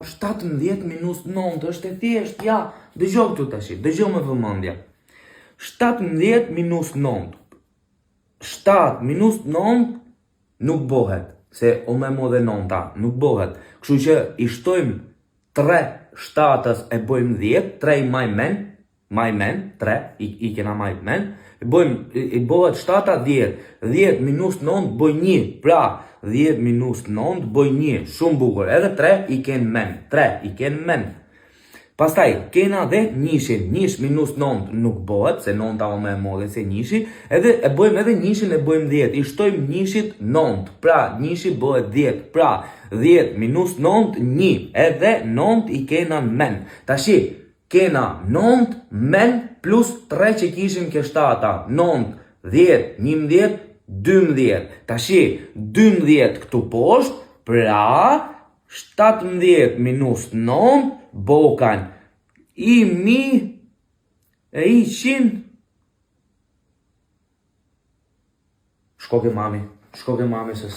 17 minus 9 është e thjesht, ja, dëgjoj këtu tash, dëgjoj me vëmendje. 17 minus 9. 7 minus 9 nuk bëhet, se o me mo dhe 9-ta, nuk bëhet. Kështu që i shtojmë 3 shtatës e bëjmë 10, 3 maj men, 3, i kena maj men, i bëhet 7-ta 10, 10 minus 9 bëj 1, pra 10 minus 9 bëj 1, shumë bukur, edhe 3 i ken men. Pastaj, kena dhe njishin, nish minus 9 nuk bëhet, se 9 ta o me modhe se njishi, edhe e bëjmë edhe njishin e bëjmë 10, i shtojmë njishit 9, pra njishi bëhet 10, pra 10 minus 9, 1, edhe 9 i kena men. Tashi, kena 9 men plus 3 që kishim ke shtata, 9, 10, 11, 12. Tashi, 12 këtu poshtë, pra 17 minus 9 bokan i 1000 e 100. Shko ke mami se